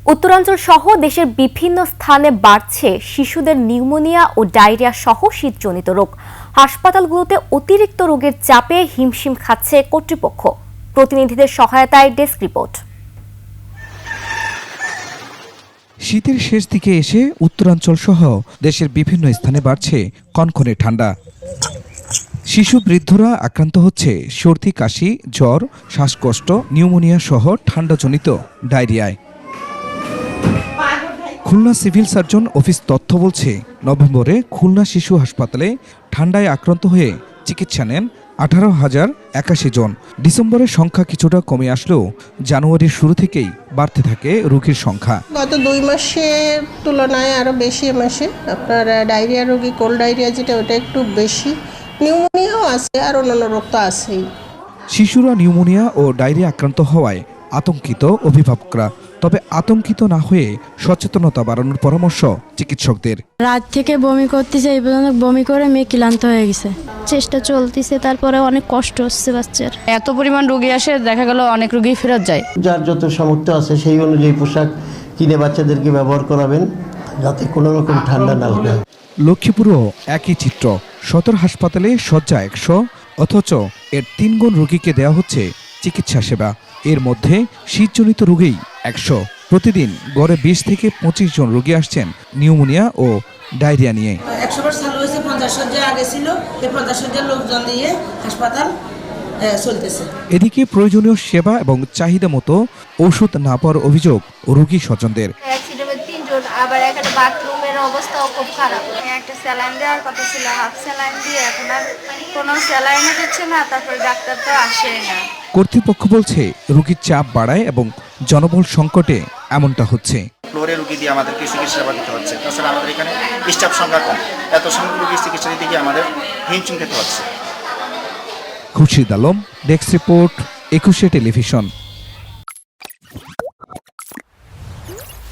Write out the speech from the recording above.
উত্তরাঞ্চল সহ দেশের বিভিন্ন স্থানে বাড়ছে শিশুদের নিউমোনিয়া ও ডায়রিয়া সহ শীতজনিত রোগ। হাসপাতালগুলোতে অতিরিক্ত রোগের চাপে হিমশিম খাচ্ছে কর্তৃপক্ষ। প্রতিনিধিদের সহায়তায় ডেস্ক রিপোর্ট। শীতের শেষ দিকে এসে উত্তরাঞ্চল সহ দেশের বিভিন্ন স্থানে বাড়ছে কনকনে ঠান্ডা। শিশু বৃদ্ধরা আক্রান্ত হচ্ছে সর্দি, কাশি, জ্বর, শ্বাসকষ্ট, নিউমোনিয়া সহ ঠান্ডাজনিত ডায়রিয়ায়। খুলনা সিভিল সার্জন অফিস তথ্য বলছে, নভেম্বরে খুলনা শিশু হাসপাতালে ঠান্ডায় আক্রান্ত হয়ে চিকিৎসা নেন 18,081 জন। ডিসেম্বরের সংখ্যা কিছুটা কমে আসলেও জানুয়ারির শুরু থেকেই বাড়তে থাকে রোগীর সংখ্যা। গত 2 মাসের তুলনায় আরও বেশি মাসে আপনার ডায়রিয়া রোগী, কোল্ড ডায়রিয়া যেটা ওটা একটু বেশি, নিউমোনিয়াও আছে আর অন্যান্য রোগ তো আছেই। শিশুরা নিউমোনিয়া ও ডায়রিয়া আক্রান্ত হওয়ায় আতঙ্কিত অভিভাবকরা। তবে আতঙ্কিত না হয়ে সচেতনতা বাড়ানোর পরামর্শ চিকিৎসকদের। রাত থেকে বমি করতেছে, এই পর্যন্ত বমি করে মেয়ে ক্লান্ত হয়ে গেছে। চেষ্টা চলতেছে, তারপরে অনেক কষ্ট হচ্ছে বাচ্চার। এত পরিমাণ রোগী আসে, দেখা গেল অনেক রোগী ফেরত যায়। যার যত সামর্থ্য আছে সেই অনুযায়ী পোশাক কিনে বাচ্চাদেরকে ব্যবহার করাবেন, যাতে কোনো রকম ঠান্ডা না লাগে। লক্ষ্মীপুরও একই চিত্র। সদর হাসপাতালে শয্যা 100, অথচ এর 3 গুণ রোগীকে দেওয়া হচ্ছে চিকিৎসা সেবা। এর মধ্যে শীতজনিত রোগী 100। প্রতিদিন গড়ে 20 থেকে 25 জন রোগী আসছেন নিউমোনিয়া ও ডায়রিয়া নিয়ে। 100বার চালু হয়েছে, 50 শয্যা আগে ছিল, এই 50 শয্যার লোকজন দিয়ে হাসপাতাল চলতেছে। এদিকে প্রয়োজনীয় সেবা এবং চাহিদা মতো ওষুধ না পাওয়ার অভিযোগ রোগী স্বজনদের। আবার এখানে বাথরুমের অবস্থাও খুব খারাপ। একটা স্যালাইন দেওয়ার কথা ছিল, হাফ স্যালাইন দিয়ে এখন আর কোনো স্যালাইনও দিচ্ছে না, তারপরে ডাক্তার তো আসে না। কর্তৃপক্ষ বলছে রোগীর চাপ বাড়ায় এবং জনবল সংকটে এমনটা হচ্ছে। ফ্লোরে রোগী দিয়ে আমাদেরকে চিকিৎসা সেবা দিতে হচ্ছে। তাছাড়া আমাদের এখানে স্টাফ সংখ্যা কম, এত সংখ্যক রোগীর চিকিৎসা দিতে গিয়ে আমাদের হিমশিম খেতে হচ্ছে। Khurshid Alam, desk report, 21 television.